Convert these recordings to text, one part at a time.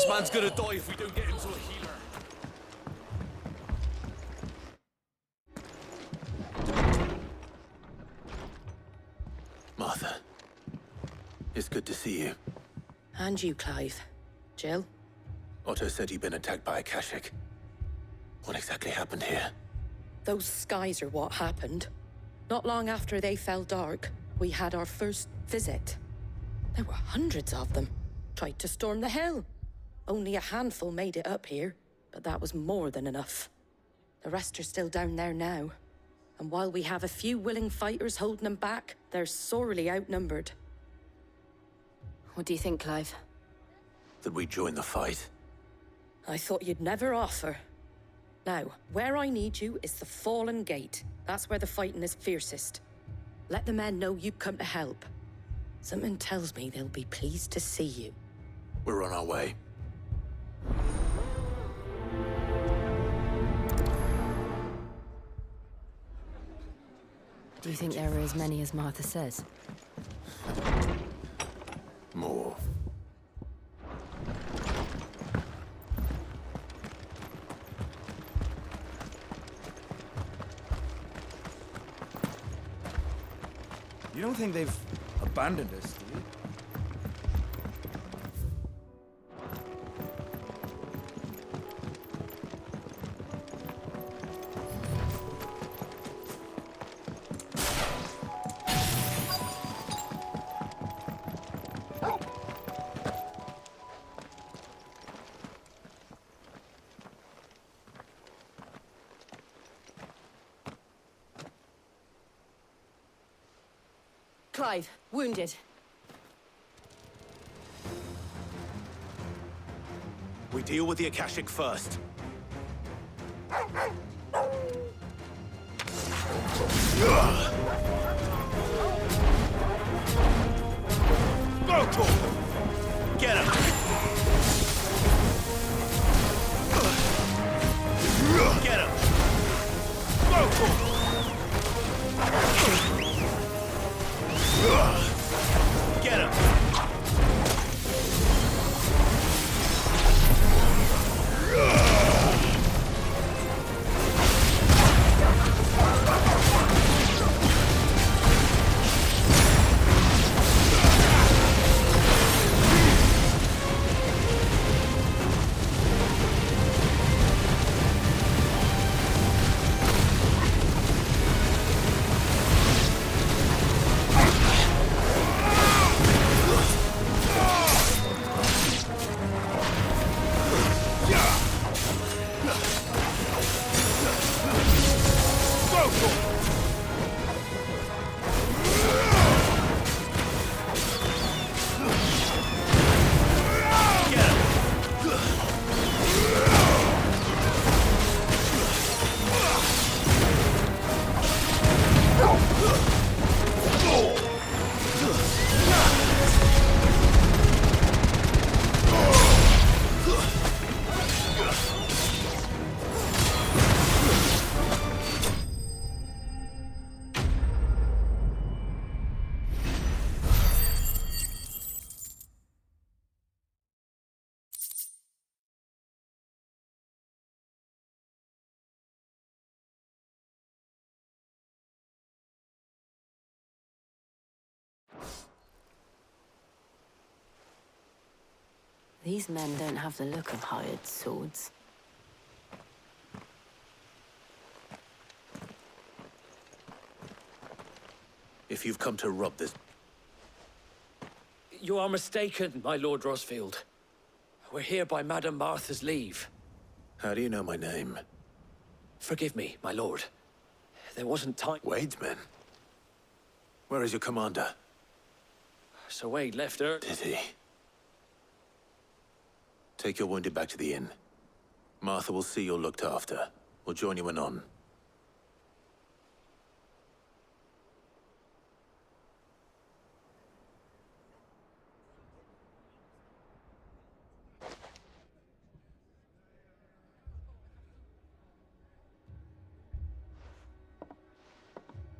This man's gonna die if we don't get him to a healer. Martha, it's good to see you. And you, Clive. Jill? Otto said you'd been attacked by a Akashic. What exactly happened here? Those skies are what happened. Not long after they fell dark, we had our first visit. There were hundreds of them. Tried to storm the hill. Only a handful made it up here, but that was more than enough. The rest are still down there now. And while we have a few willing fighters holding them back, they're sorely outnumbered. What do you think, Clive? That we join the fight? I thought you'd never offer. Now, where I need you is the Fallen Gate. That's where the fighting is fiercest. Let the men know you've come to help. Something tells me they'll be pleased to see you. We're on our way. Do you think there are as many as Martha says? More. You don't think they've abandoned us, do you? Clive, wounded. We deal with the Akashic first. Go to him! Get him! Get him! Go to him! Get him! These men don't have the look of hired swords. If you've come to rob this... You are mistaken, my Lord Rosfield. We're here by Madame Martha's leave. How do you know my name? Forgive me, my lord. There wasn't time... Wade's men? Where is your commander? Sir Wade left her... Did he? Take your wounded back to the inn. Martha will see you're looked after. We'll join you anon.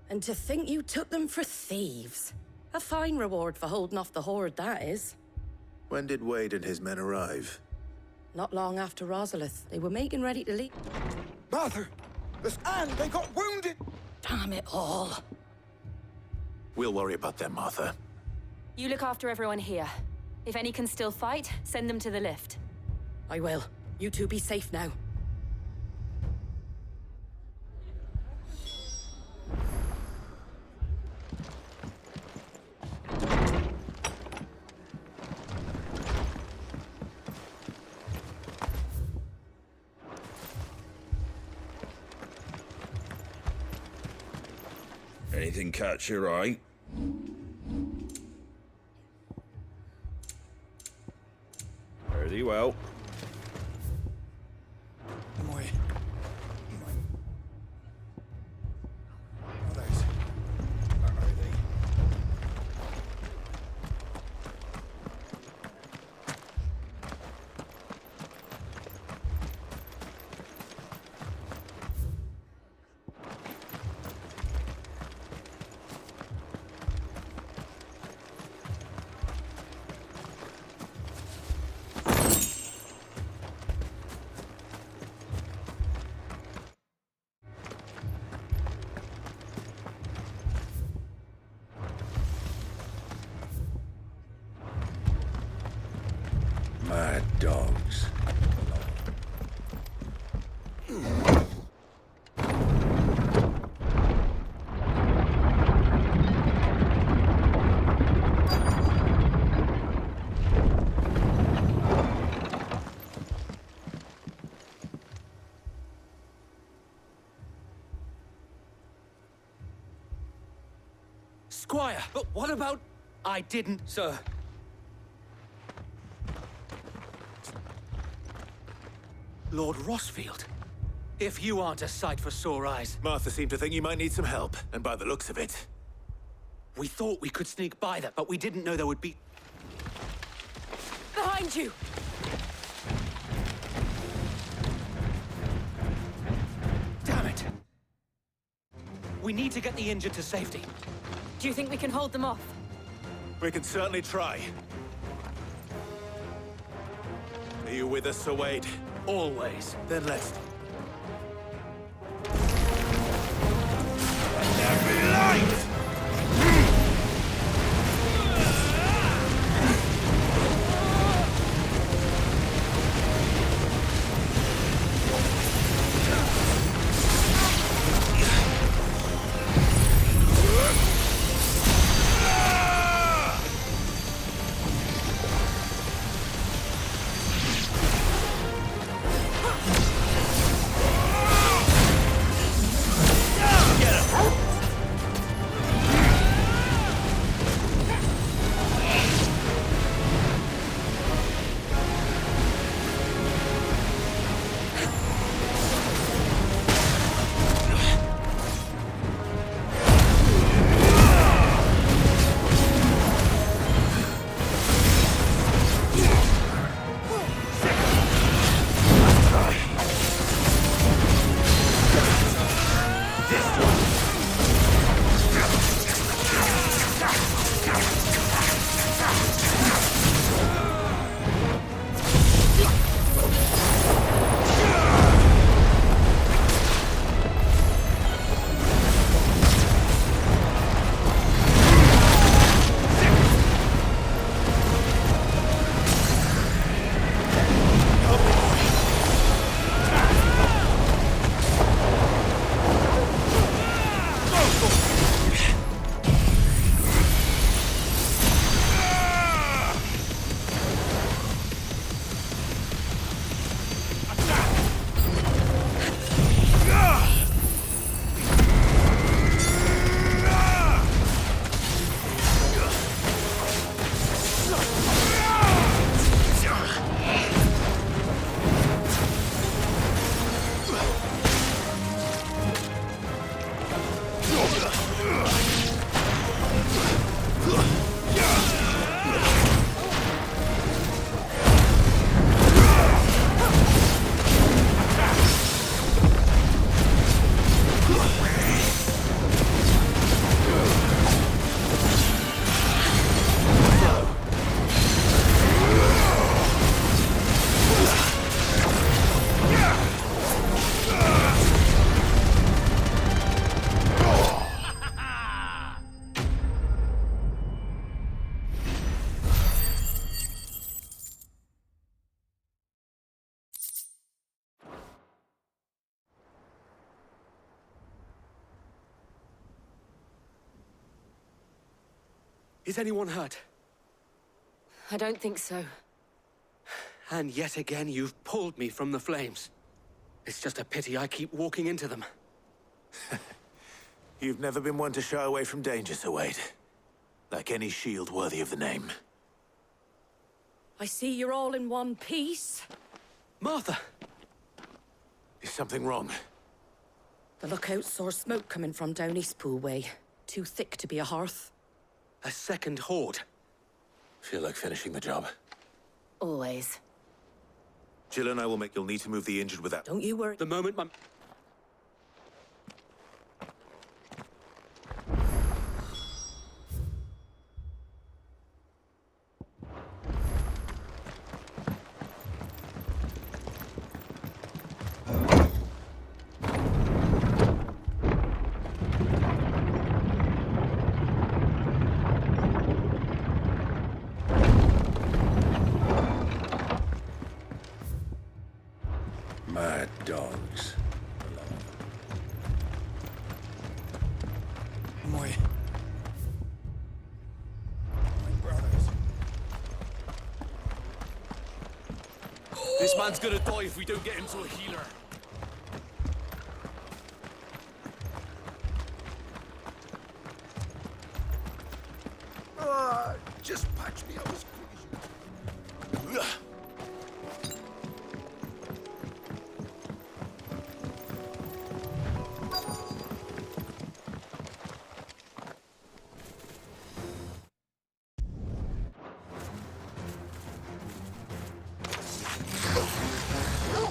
And to think you took them for thieves. A fine reward for holding off the horde, that is. When did Wade and his men arrive? Not long after Rosalith, they were making ready to leave. Martha! And they got wounded! Damn it all. We'll worry about them, Martha. You look after everyone here. If any can still fight, send them to the lift. I will. You two be safe now. Anything catch your eye? Fare thee well. Muy. Others. Where are they? Mad dogs. Squire, but what about... I didn't, sir. Lord Rosfield. If you aren't a sight for sore eyes. Martha seemed to think you might need some help, and by the looks of it... We thought we could sneak by them, but we didn't know there would be... Behind you! Damn it! We need to get the injured to safety. Do you think we can hold them off? We can certainly try. Are you with us, Sir Wade? Always. Then let's... There be light! Is anyone hurt? I don't think so. And yet again, you've pulled me from the flames. It's just a pity I keep walking into them. You've never been one to shy away from danger, Sir Wade. Like any shield worthy of the name. I see you're all in one piece. Martha! Is something wrong? The lookout saw smoke coming from down Eastpool way. Too thick to be a hearth. A second horde. Feel like finishing the job. Always. Jill and I will make. You'll need to move the injured without. Don't you worry. The moment my... Mad dogs. My brothers. This man's gonna die if we don't get him to a healer. Just patch me up as quick as you can.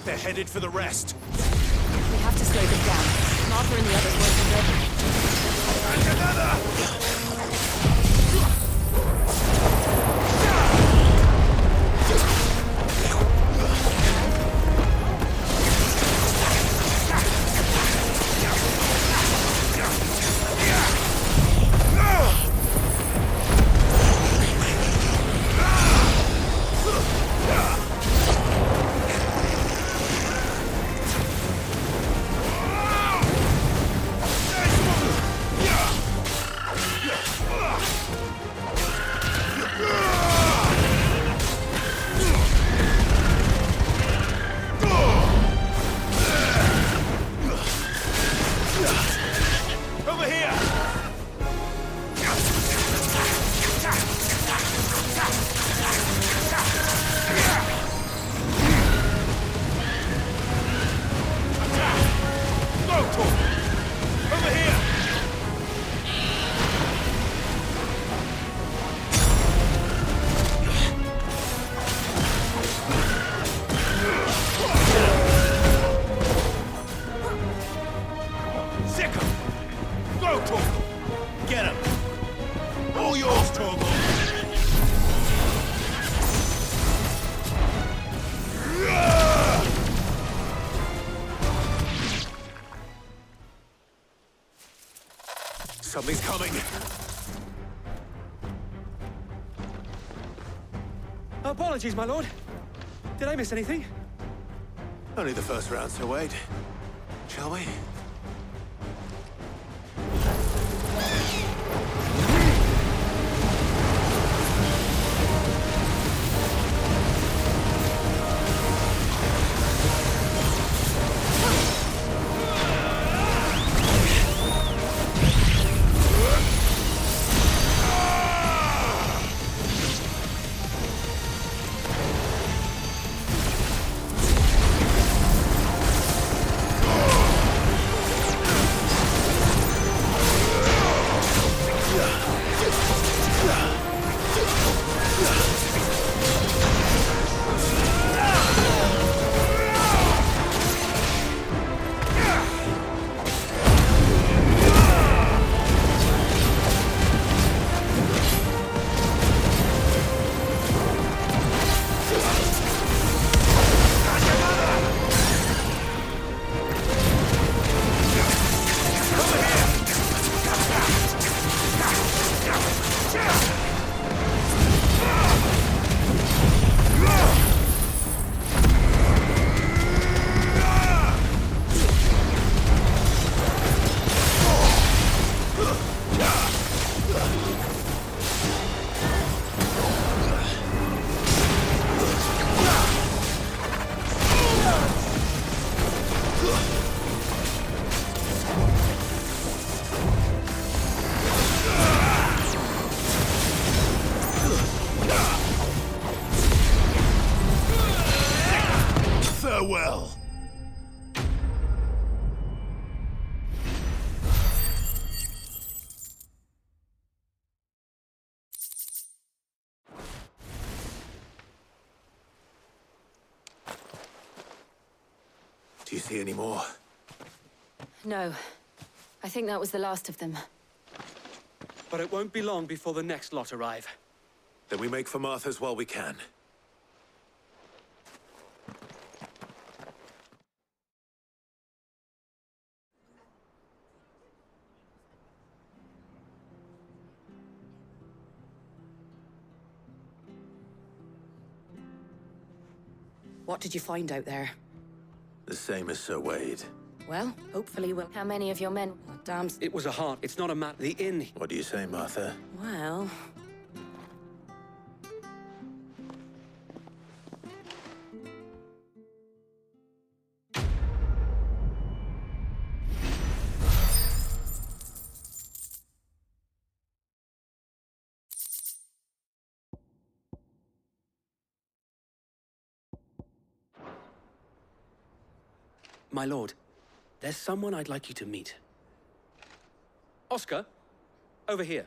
They're headed for the rest. We have to slow them down. Martha and the others won't be ready. Over here! Go, over here! Sick him! Go, Chocobo! Get him! All yours, Chocobo! Something's coming! Apologies, my lord. Did I miss anything? Only the first round, Sir Wade. Shall we? Farewell. Do you see any more? No. I think that was the last of them. But it won't be long before the next lot arrive. Then we make for Martha's while we can. What did you find out there? The same as Sir Wade. Well, hopefully we'll... How many of your men? Oh, damn... It was a heart. It's not a mat. The inn. What do you say, Martha? Well... My lord, there's someone I'd like you to meet. Oscar, over here.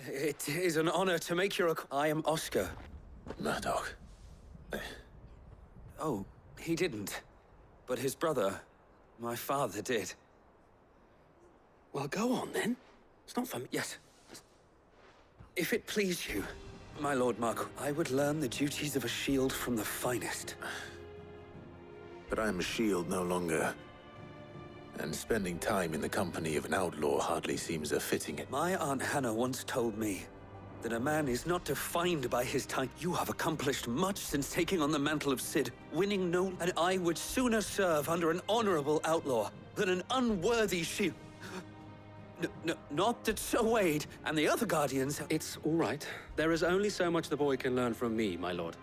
It is an honor to make your I am Oscar. Murdoch. Oh, he didn't. But his brother, my father, did. Well, go on, then. It's not for me. Yes. If it please you, my Lord Mark, I would learn the duties of a shield from the finest. But I am a shield no longer. And spending time in the company of an outlaw hardly seems a fitting... My Aunt Hannah once told me that a man is not defined by his time. You have accomplished much since taking on the mantle of Cid, winning no... And I would sooner serve under an honorable outlaw than an unworthy shield. Not that Sir Wade and the other Guardians... It's all right. There is only so much the boy can learn from me, my lord.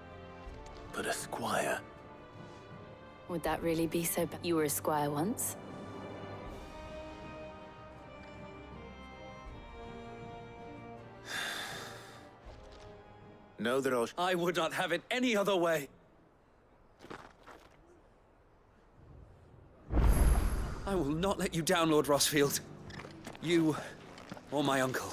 But a squire... Would that really be so bad? You were a squire once. Know that I'll... I would not have it any other way. I will not let you down, Lord Rossfield. You or my uncle.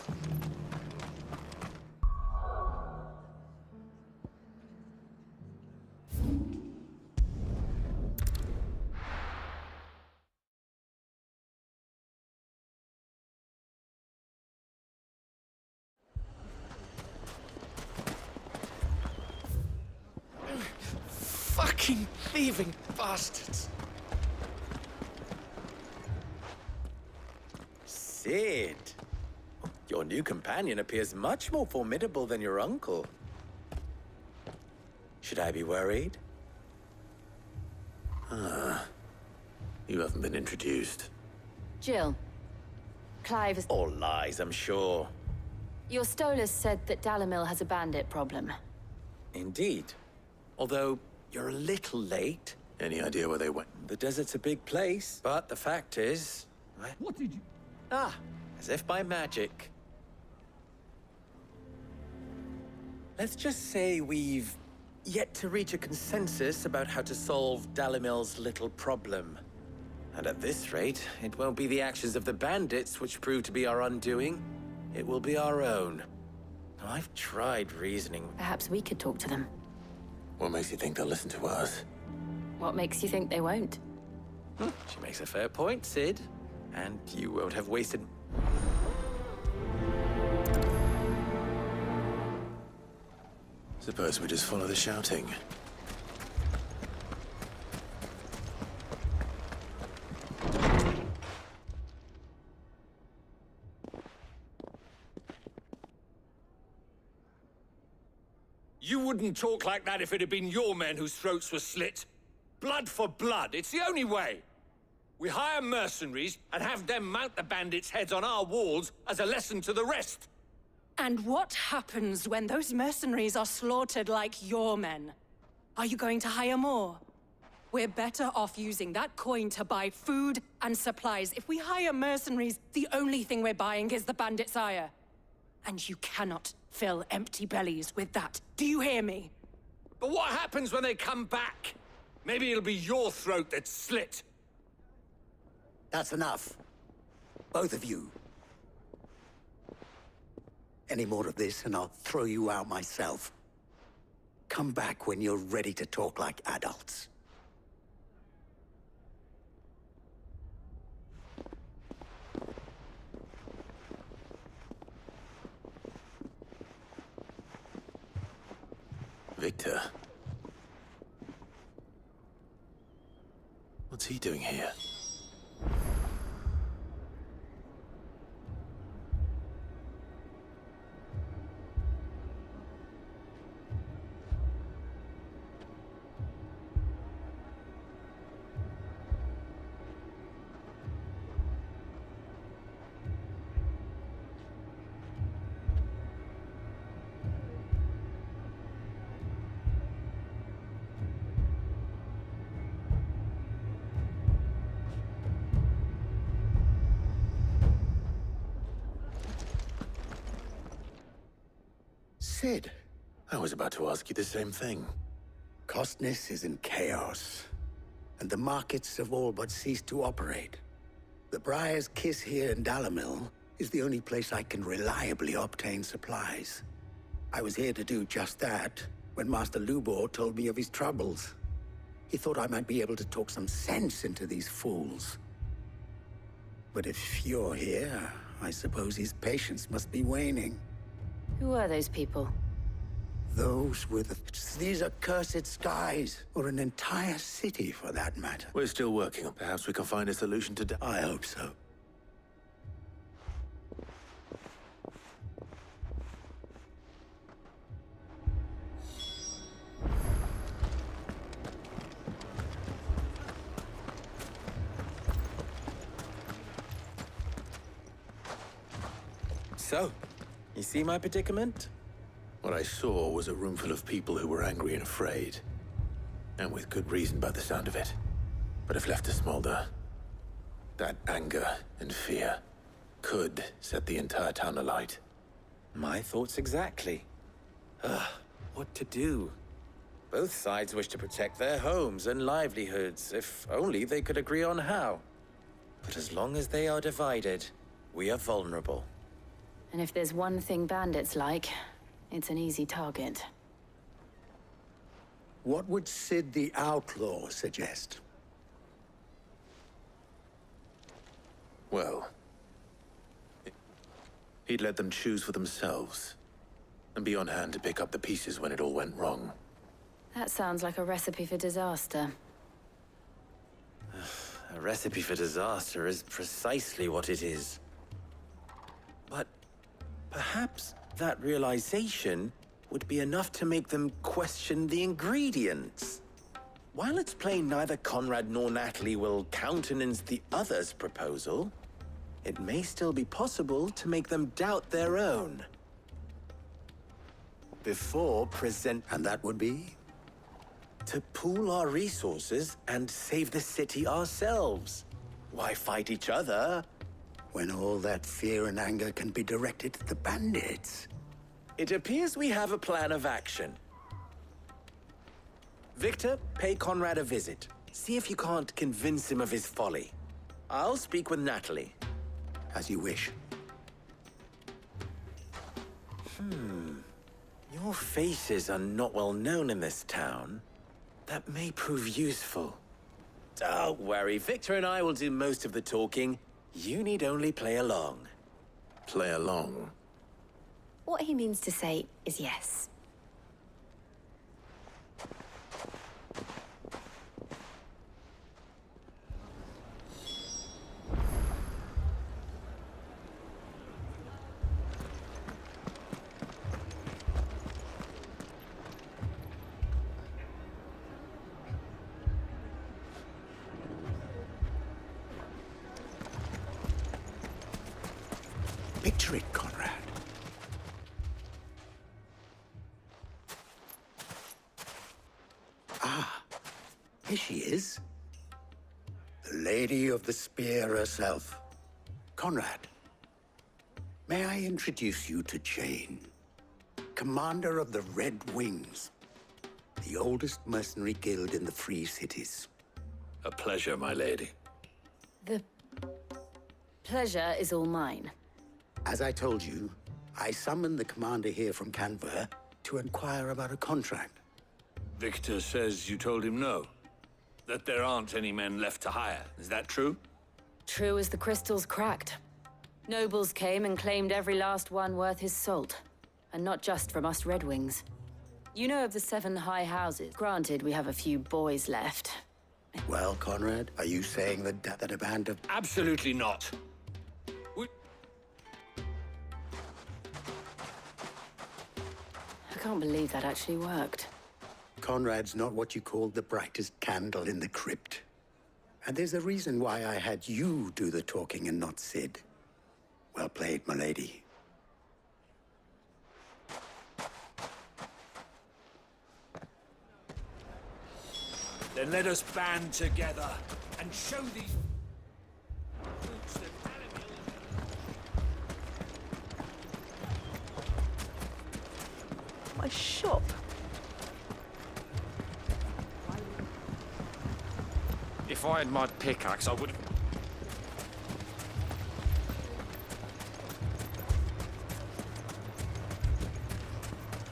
Fucking thieving bastards! Cid, your new companion appears much more formidable than your uncle. Should I be worried? You haven't been introduced. Jill. Clive is... All lies, I'm sure. Your Stolas said that Dalimil has a bandit problem. Indeed. Although, you're a little late. Any idea where they went? The desert's a big place, but the fact is... What did you... Ah, as if by magic. Let's just say we've yet to reach a consensus about how to solve Dalimil's little problem. And at this rate, it won't be the actions of the bandits which prove to be our undoing. It will be our own. I've tried reasoning. Perhaps we could talk to them. What makes you think they'll listen to us? What makes you think they won't? She makes a fair point, Cid. And you won't have wasted... Suppose we just follow the shouting. You wouldn't talk like that if it had been your men whose throats were slit. Blood for blood, it's the only way. We hire mercenaries and have them mount the bandits' heads on our walls as a lesson to the rest. And what happens when those mercenaries are slaughtered like your men? Are you going to hire more? We're better off using that coin to buy food and supplies. If we hire mercenaries, the only thing we're buying is the bandits' ire. And you cannot fill empty bellies with that. Do you hear me? But what happens when they come back? Maybe it'll be your throat that's slit. That's enough. Both of you. Any more of this and I'll throw you out myself. Come back when you're ready to talk like adults. Victor. What's he doing here? Sid, I was about to ask you the same thing. Costness is in chaos, and the markets have all but ceased to operate. The Briar's Kiss here in Dalimil is the only place I can reliably obtain supplies. I was here to do just that when Master Lubor told me of his troubles. He thought I might be able to talk some sense into these fools. But if you're here, I suppose his patience must be waning. Who are those people? Those were these accursed skies, or an entire city for that matter. We're still working on. Perhaps we can find a solution to. I hope so. So, you see my predicament? What I saw was a room full of people who were angry and afraid. And with good reason by the sound of it. But if left to smolder, that anger and fear could set the entire town alight. My thoughts exactly. What to do? Both sides wish to protect their homes and livelihoods, if only they could agree on how. But as long as they are divided, we are vulnerable. And if there's one thing bandits like, it's an easy target. What would Sid the Outlaw suggest? Well, he'd let them choose for themselves, and be on hand to pick up the pieces when it all went wrong. That sounds like a recipe for disaster. A recipe for disaster is precisely what it is. But perhaps that realization would be enough to make them question the ingredients. While it's plain neither Conrad nor Natalie will countenance the other's proposal, it may still be possible to make them doubt their own. Before present... And that would be? To pool our resources and save the city ourselves. Why fight each other? When all that fear and anger can be directed at the bandits. It appears we have a plan of action. Victor, pay Conrad a visit. See if you can't convince him of his folly. I'll speak with Natalie. As you wish. Your faces are not well known in this town. That may prove useful. Don't worry, Victor and I will do most of the talking. You need only play along. Play along. What he means to say is yes. Picture it, Conrad. Here she is. The Lady of the Spear herself. Conrad, may I introduce you to Jane? commander of the Red Wings, the oldest mercenary guild in the Free Cities. A pleasure, my lady. The pleasure is all mine. As I told you, I summoned the commander here from Canver to inquire about a contract. Victor says you told him no. That there aren't any men left to hire. Is that true? True as the crystals cracked. Nobles came and claimed every last one worth his salt. And not just from us Red Wings. You know of the 7 high houses. Granted, we have a few boys left. Well, Conrad, are you saying that a band of... Absolutely not. We... I can't believe that actually worked. Conrad's not what you call the brightest candle in the crypt. And there's a reason why I had you do the talking and not Sid. Well played, my lady. Then let us band together and show these... brutes that My shop. If I had my pickaxe, I would have...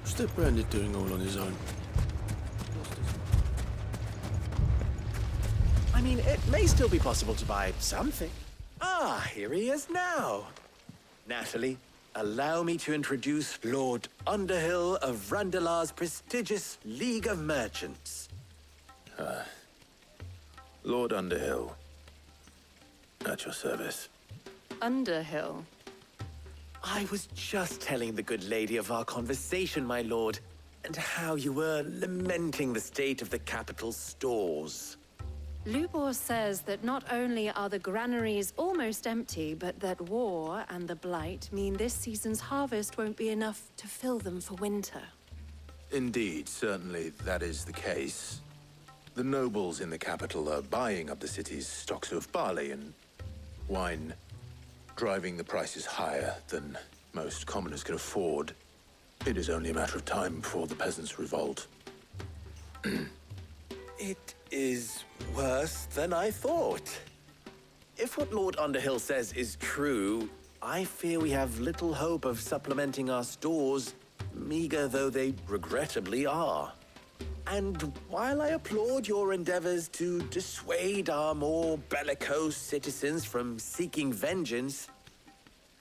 What's that Branded doing all on his own? I mean, it may still be possible to buy something. Ah, here he is now. Natalie, allow me to introduce Lord Underhill of Randalar's prestigious League of Merchants. Lord Underhill. At your service. Underhill. I was just telling the good lady of our conversation, my lord, and how you were lamenting the state of the capital's stores. Lubor says that not only are the granaries almost empty, but that war and the Blight mean this season's harvest won't be enough to fill them for winter. Indeed, certainly that is the case. The nobles in the capital are buying up the city's stocks of barley and wine, driving the prices higher than most commoners can afford. It is only a matter of time before the peasants revolt. It is worse than I thought. If what Lord Underhill says is true, I fear we have little hope of supplementing our stores, meager though they regrettably are. And while I applaud your endeavors to dissuade our more bellicose citizens from seeking vengeance,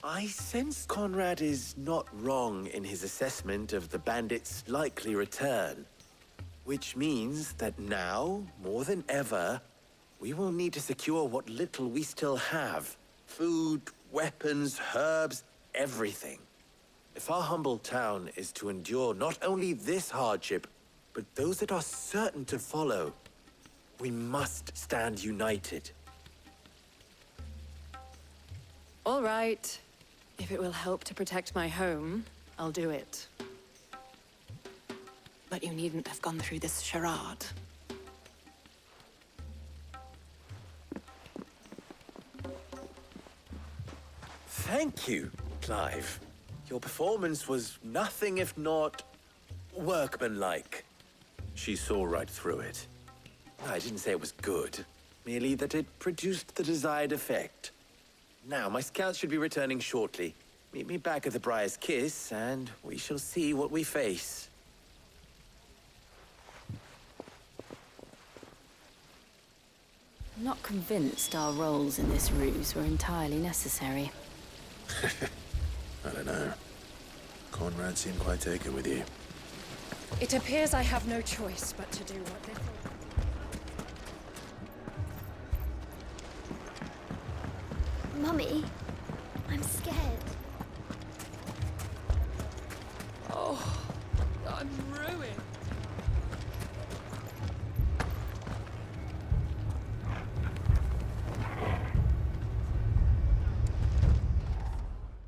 I sense Conrad is not wrong in his assessment of the bandits' likely return. Which means that now, more than ever, we will need to secure what little we still have. Food, weapons, herbs, everything. If our humble town is to endure not only this hardship, but those that are certain to follow, we must stand united. All right. If it will help to protect my home, I'll do it. But you needn't have gone through this charade. Thank you, Clive. Your performance was nothing if not workmanlike. She saw right through it. I didn't say it was good, merely that it produced the desired effect. Now, my scouts should be returning shortly. Meet me back at the Briar's Kiss, and we shall see what we face. I'm not convinced our roles in this ruse were entirely necessary. I don't know. Conrad seemed quite taken with you. It appears I have no choice but to do what they thought. Mummy, I'm scared. Oh, I'm ruined.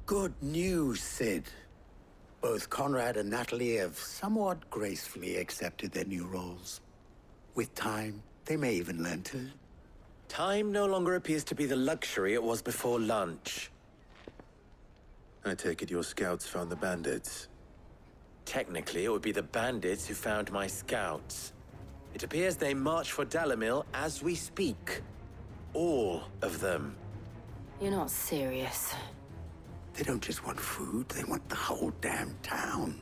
Good news, Sid. Both Conrad and Natalie have somewhat gracefully accepted their new roles. With time, they may even learn to... Time no longer appears to be the luxury it was before lunch. I take it your scouts found the bandits. Technically, it would be the bandits who found my scouts. It appears they march for Dalimil as we speak. All of them. You're not serious. They don't just want food, they want the whole damn town.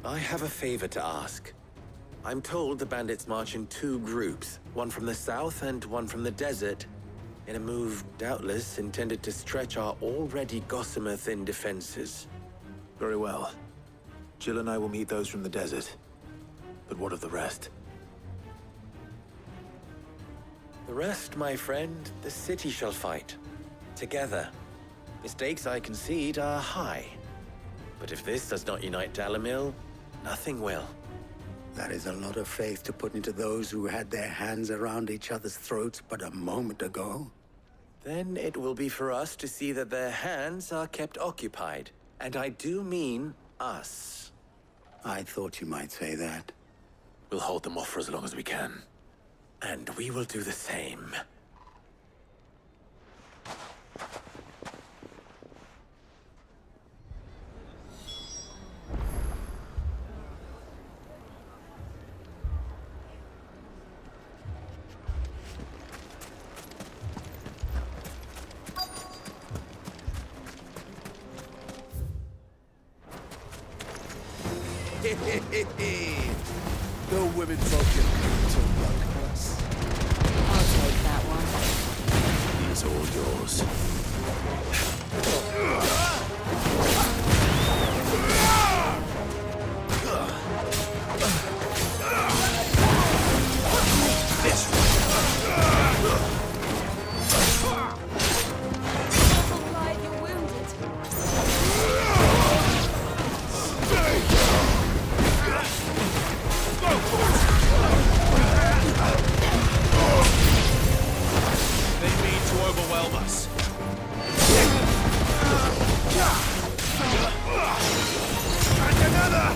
I have a favor to ask. I'm told the bandits march in two groups, one from the south and one from the desert, in a move doubtless intended to stretch our already gossamer-thin defenses. Very well. Jill and I will meet those from the desert. But what of the rest? The rest, my friend, the city shall fight. Together. The stakes, I concede, are high. But if this does not unite Dalimil, nothing will. That is a lot of faith to put into those who had their hands around each other's throats but a moment ago. Then it will be for us to see that their hands are kept occupied. And I do mean us. I thought you might say that. We'll hold them off for as long as we can. And we will do the same. No women folk to welcome us. I'll take that one. He is all yours. You're wounded. They mean to overwhelm us. And another!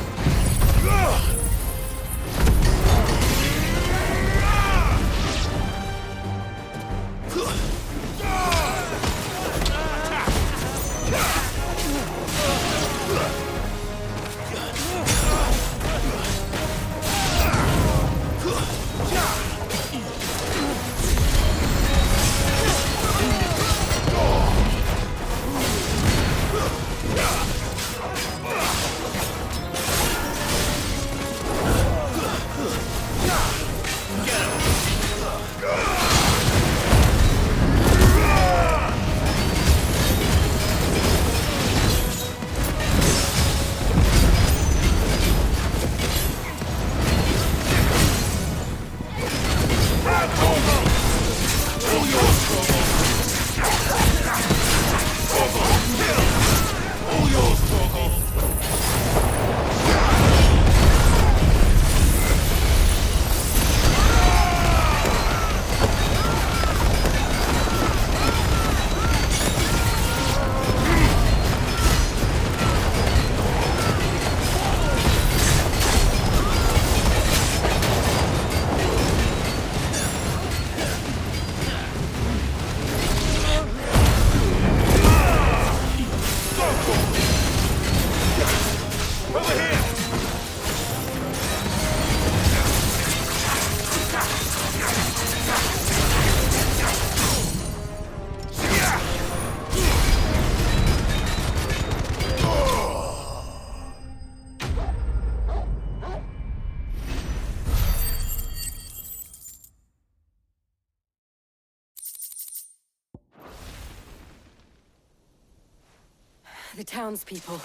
The townspeople.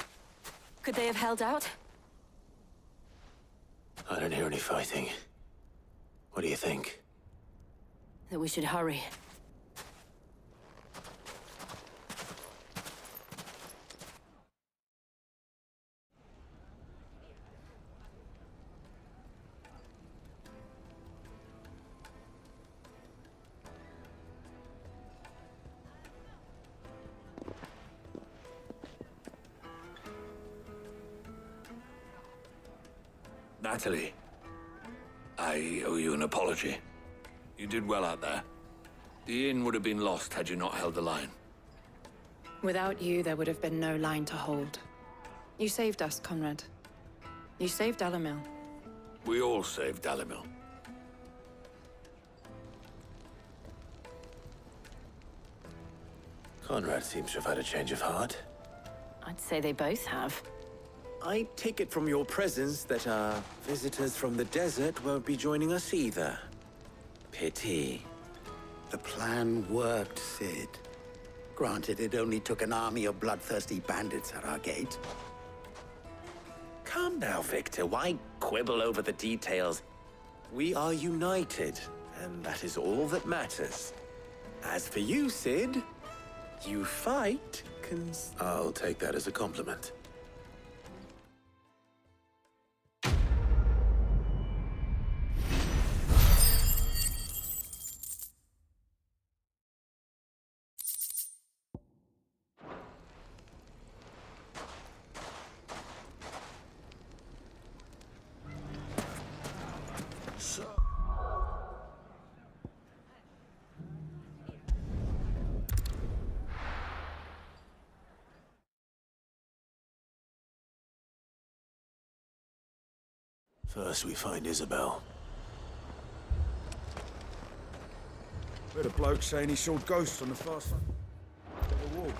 Could they have held out? I don't hear any fighting. What do you think? That we should hurry. Natalie, I owe you an apology. You did well out there. The inn would have been lost had you not held the line. Without you, there would have been no line to hold. You saved us, Conrad. You saved Dalimil. We all saved Dalimil. Conrad seems to have had a change of heart. I'd say they both have. I take it from your presence that our visitors from the desert won't be joining us either. Pity. The plan worked, Sid. Granted, it only took an army of bloodthirsty bandits at our gate. Calm now, Victor. Why quibble over the details? We are united, and that is all that matters. As for you, Sid, you fight I'll take that as a compliment. First we find Isabel. Heard a bloke saying he saw ghosts on the far side of the wall.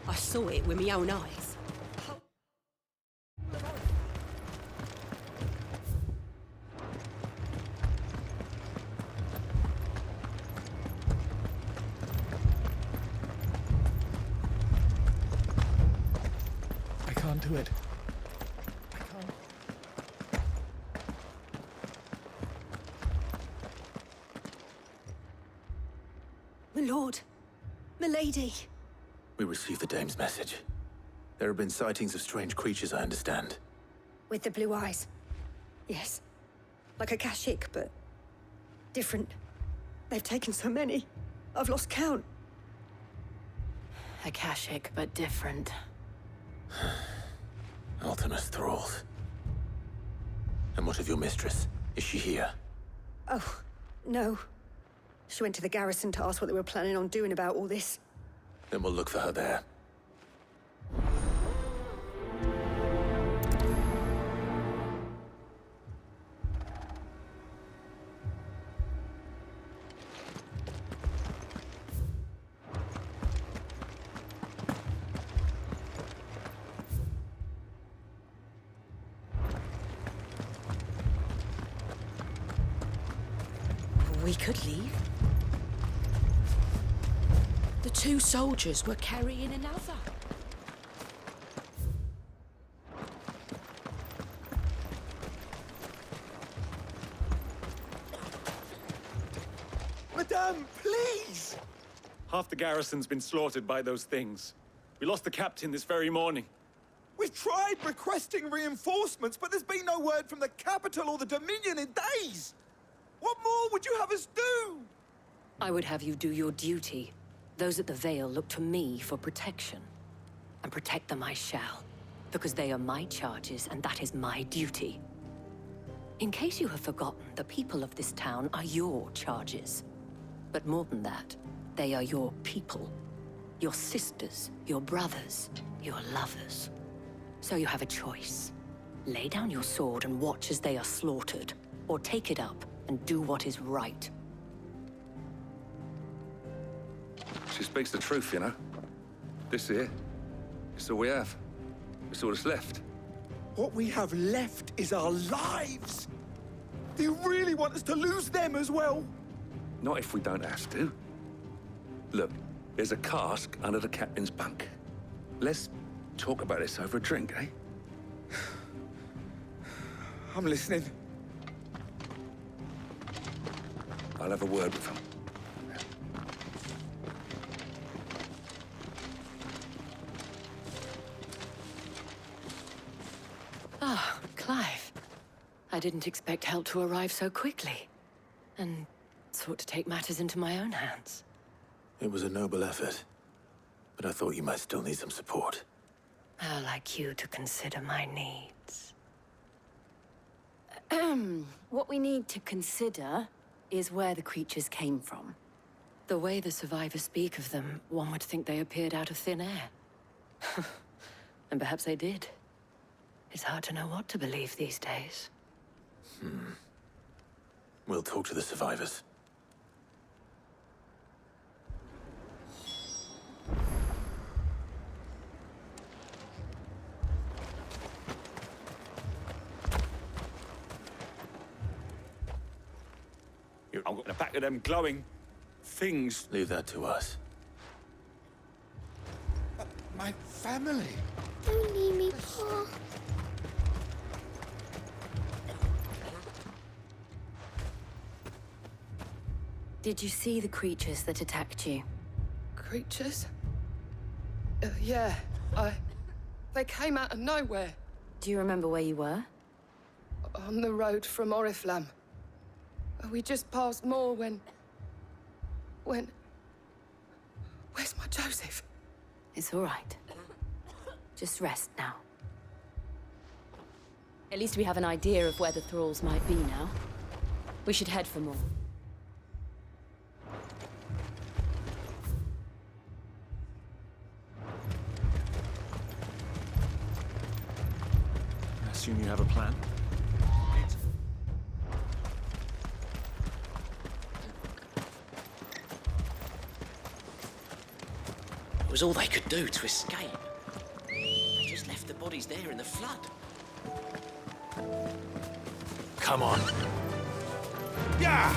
I saw it with my own eyes. I can't do it. I can't. My lord, my lady. We received the dame's message. There have been sightings of strange creatures, I understand. With the blue eyes. Yes. Like a Kashik, but different. They've taken so many. I've lost count. Akashic, but different. Ultimus thralls. And what of your mistress? Is she here? Oh, no. She went to the garrison to ask what they were planning on doing about all this. Then we'll look for her there. We could leave. The two soldiers were carrying another. Madame, please! Half the garrison's been slaughtered by those things. We lost the captain this very morning. We've tried requesting reinforcements, but there's been no word from the capital or the Dominion in days! What more would you have us do? I would have you do your duty. Those at the Vale look to me for protection. And protect them I shall. Because they are my charges, and that is my duty. In case you have forgotten, the people of this town are your charges. But more than that, they are your people. Your sisters, your brothers, your lovers. So you have a choice. Lay down your sword and watch as they are slaughtered, or take it up and do what is right. She speaks the truth, you know. This here, it's all we have. It's all that's left. What we have left is our lives! Do you really want us to lose them as well? Not if we don't have to. Look, There's a cask under the captain's bunk. Let's talk about this over a drink, eh? I'm listening. I'll have a word with him. Ah, Clive. I didn't expect help to arrive so quickly. And sought to take matters into my own hands. It was a noble effort, but I thought you might still need some support. How like you to consider my needs. What we need to consider is where the creatures came from. The way the survivors speak of them, one would think they appeared out of thin air. And perhaps they did. It's hard to know what to believe these days. We'll talk to the survivors. I've got the back of them glowing things. Leave that to us. My family. Don't leave me, Pa. Did you see the creatures that attacked you? Creatures? Yeah, they came out of nowhere. Do you remember where you were? On the road from Oriflamme. We just passed more when... Where's my Joseph? It's all right. Just rest now. At least we have an idea of where the thralls might be now. We should head for more. I assume you have a plan? It was all they could do to escape. They just left the bodies there in the flood. Come on. Yeah!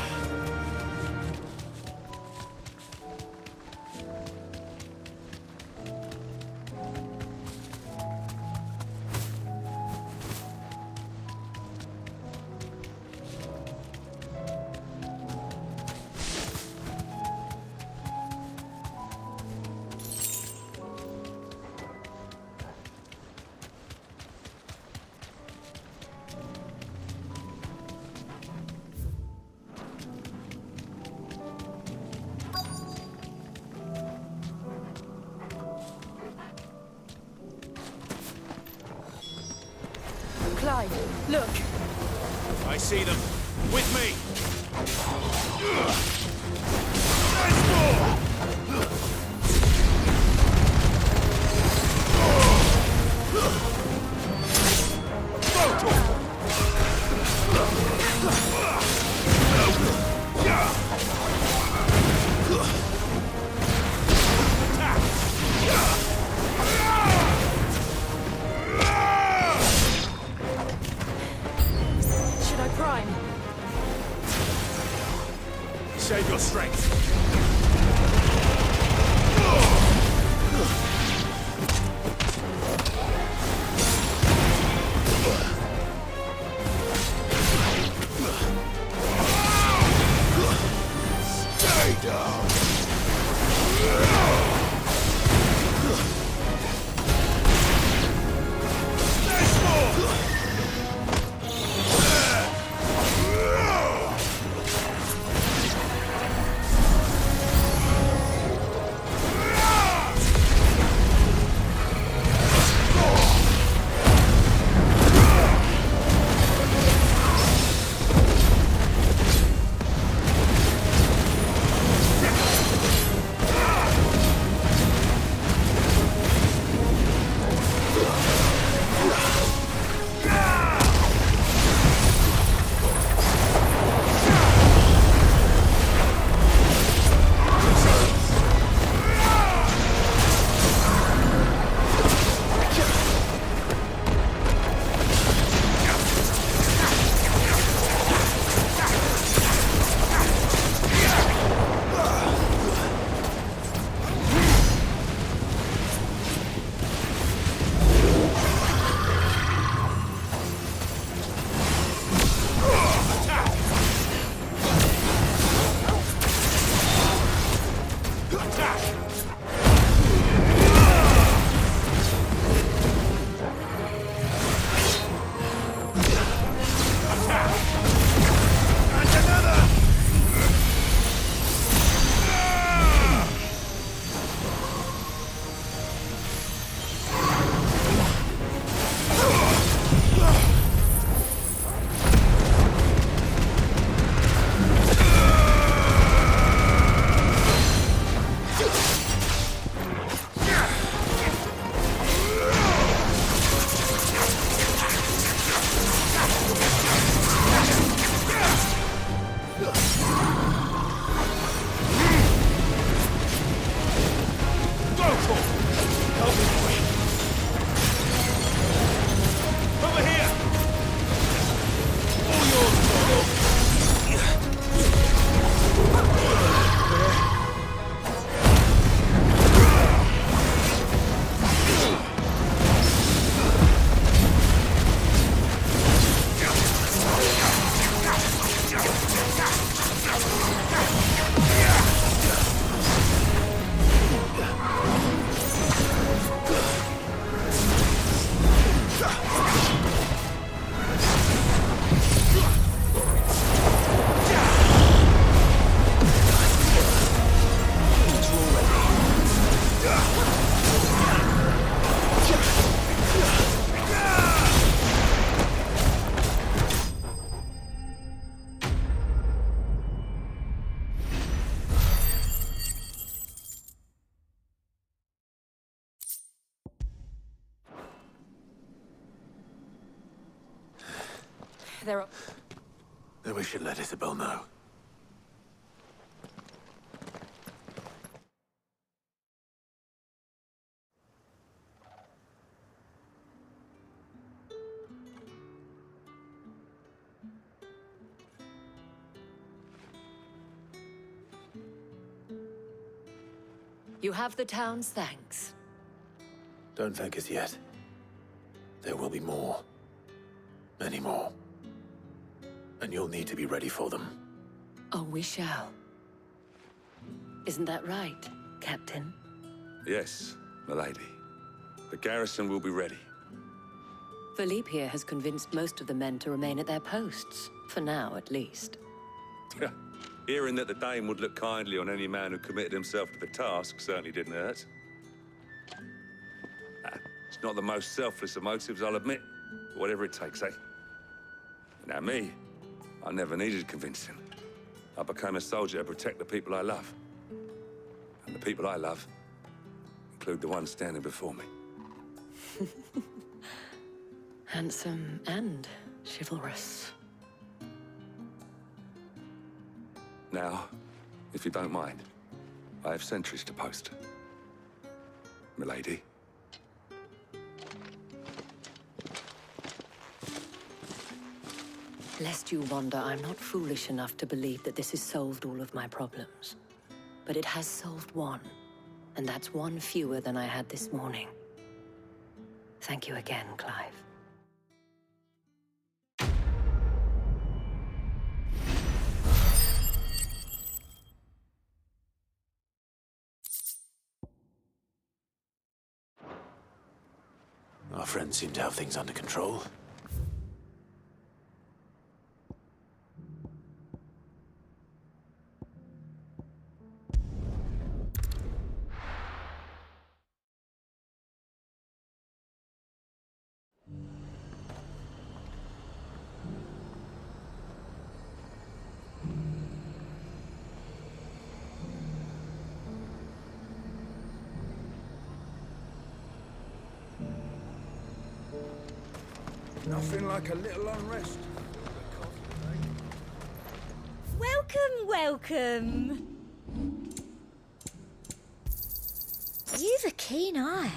Clive, look! I see them. With me! Should I prime? Save your strength. Over here! All yours, There are... Then we should let Isabel know. You have the town's thanks. Don't thank us yet. There will be more. Many more. And you'll need to be ready for them. Oh, we shall. Isn't that right, Captain? Yes, milady. The garrison will be ready. Philippe here has convinced most of the men to remain at their posts. For now, at least. Hearing that the Dane would look kindly on any man who committed himself to the task certainly didn't hurt. It's not the most selfless of motives, I'll admit. But whatever it takes, eh? Now me, I never needed convincing. I became a soldier to protect the people I love. And the people I love include the ones standing before me. Handsome and chivalrous. Now, if you don't mind, I have sentries to post. Milady. Lest you wonder, I'm not foolish enough to believe that this has solved all of my problems. But it has solved one, and that's one fewer than I had this morning. Thank you again, Clive. Our friends seem to have things under control. Nothing like a little unrest. Welcome, welcome. You've a keen eye.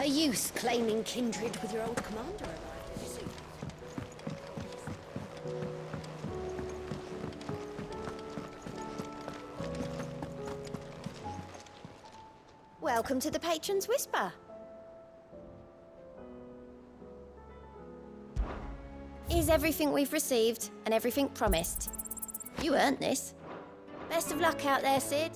A use claiming kindred with your old commander arrived, is it? Welcome to the Patron's Whisper. Is everything we've received and everything promised? You earned this. Best of luck out there, Sid.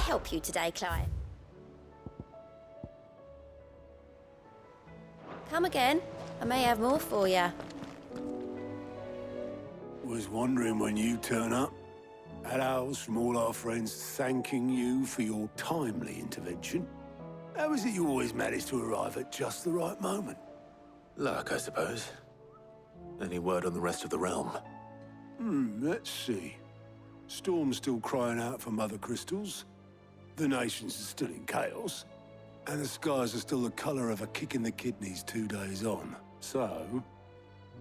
help you today, Clive? Come again. I may have more for you. Was wondering when you turn up. Had owls from all our friends thanking you for your timely intervention. How is it you always manage to arrive at just the right moment? Luck, I suppose. Any word on the rest of the realm? Let's see. Storm's still crying out for mother crystals. The nations are still in chaos. And the skies are still the color of a kick in the kidneys 2 days on. So...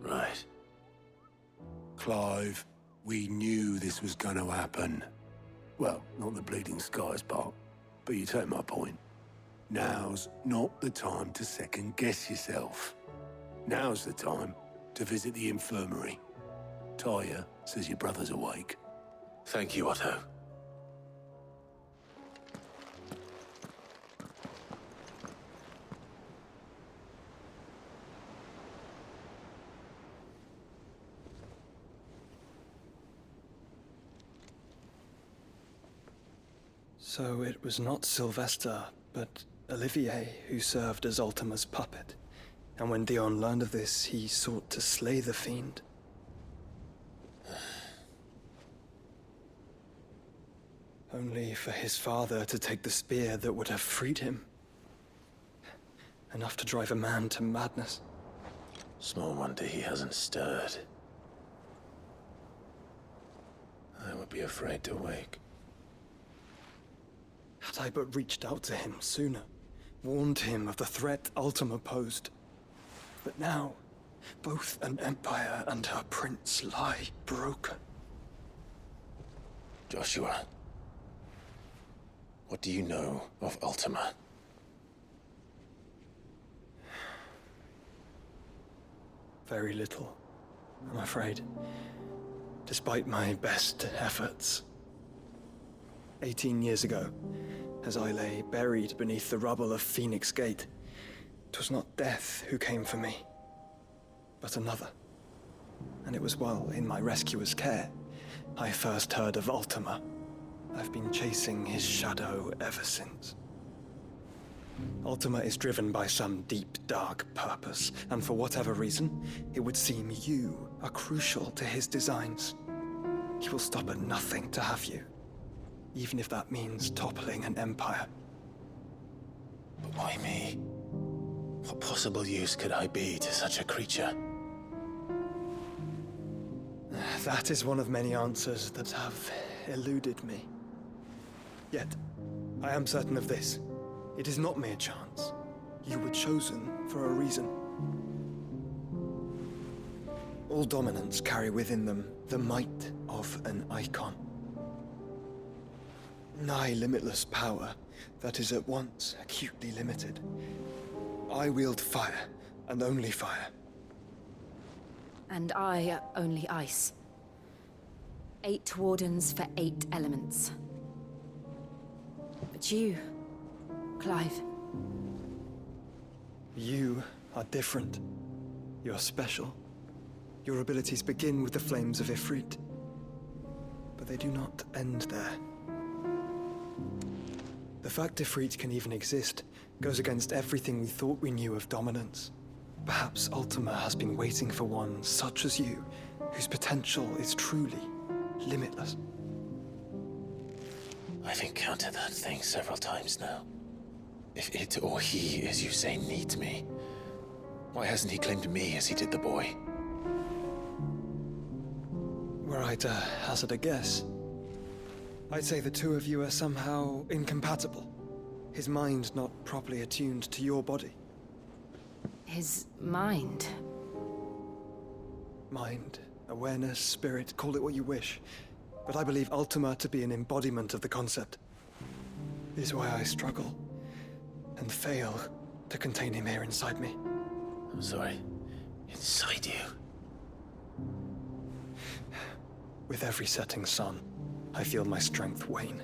Right. Clive, we knew this was gonna happen. Well, not the bleeding skies part, but you take my point. Now's not the time to second-guess yourself. Now's the time to visit the infirmary. Talia says your brother's awake. Thank you, Otto. So it was not Sylvester, but Olivier who served as Ultima's puppet. And when Dion learned of this, he sought to slay the fiend. Only for his father to take the spear that would have freed him. Enough to drive a man to madness. Small wonder he hasn't stirred. I would be afraid to wake. Had I but reached out to him sooner, warned him of the threat Ultima posed. But now, both an empire and her prince lie broken. Joshua, what do you know of Ultima? Very little, I'm afraid. Despite my best efforts. 18 years ago, as I lay buried beneath the rubble of Phoenix Gate, 'twas not death who came for me, but another. And it was while in my rescuer's care, I first heard of Ultima. I've been chasing his shadow ever since. Ultima is driven by some deep, dark purpose, and for whatever reason, it would seem you are crucial to his designs. He will stop at nothing to have you, even if that means toppling an empire. But why me? What possible use could I be to such a creature? That is one of many answers that have eluded me. Yet, I am certain of this. It is not mere chance. You were chosen for a reason. All dominants carry within them the might of an icon. Nigh limitless power that is at once acutely limited. I wield fire, and only fire. And I only ice. 8 wardens for 8 elements. But you, Clive. You are different. You're special. Your abilities begin with the flames of Ifrit. But they do not end there. The fact Ifrit can even exist goes against everything we thought we knew of dominance. Perhaps Ultima has been waiting for one such as you, whose potential is truly limitless. I've encountered that thing several times now. If it or he, as you say, needs me, why hasn't he claimed me as he did the boy? Were I to hazard a guess, I'd say the two of you are somehow incompatible. His mind not properly attuned to your body. His mind? Mind, awareness, spirit, call it what you wish. But I believe Ultima to be an embodiment of the concept. This is why I struggle and fail to contain him here inside me. I'm sorry. Inside you? With every setting sun, I feel my strength wane.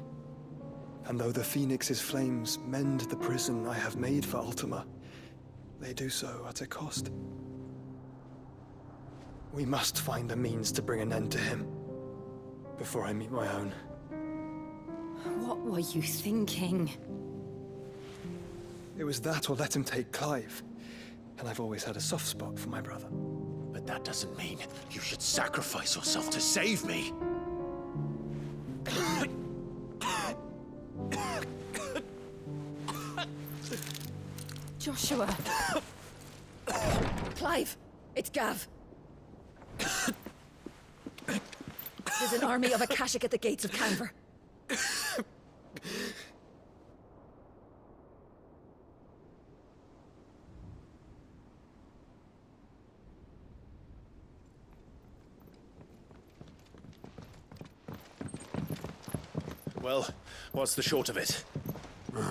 And though the Phoenix's flames mend the prison I have made for Ultima, they do so at a cost. We must find a means to bring an end to him before I meet my own. What What are you thinking? It was that or let him take Clive. And I've always had a soft spot for my brother. But that doesn't mean you should sacrifice yourself to save me. Joshua! Clive! It's Gav! There's an army of Akashic at the gates of Canver. Well, what's the short of it?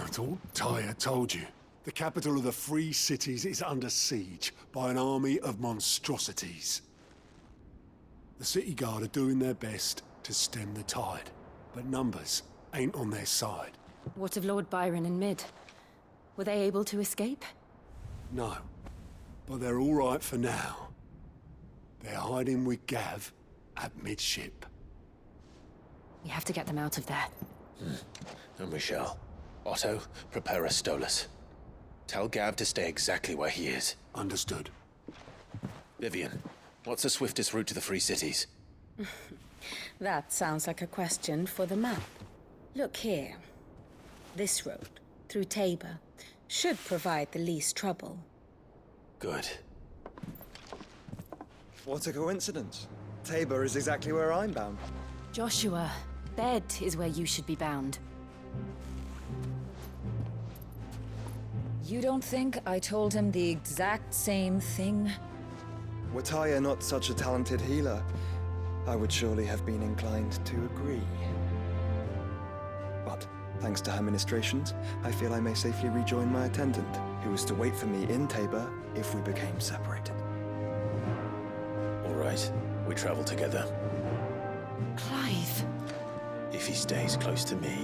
It's all Tyre told you. The capital of the Free Cities is under siege by an army of monstrosities. The City Guard are doing their best to stem the tide, but numbers ain't on their side. What of Lord Byron and Mid? Were they able to escape? No, but they're all right for now. They're hiding with Gav at midship. We have to get them out of there. And we shall. Otto, prepare a Stolas. Tell Gav to stay exactly where he is. Understood. Vivian, what's the swiftest route to the Free Cities? That sounds like a question for the map. Look here. This road, through Tabor, should provide the least trouble. Good. What a coincidence. Tabor is exactly where I'm bound. Joshua, bed is where you should be bound. You don't think I told him the exact same thing? Were Tyre not such a talented healer, I would surely have been inclined to agree. But, thanks to her ministrations, I feel I may safely rejoin my attendant, who was to wait for me in Tabor if we became separated. All right, we travel together. Clive! If he stays close to me,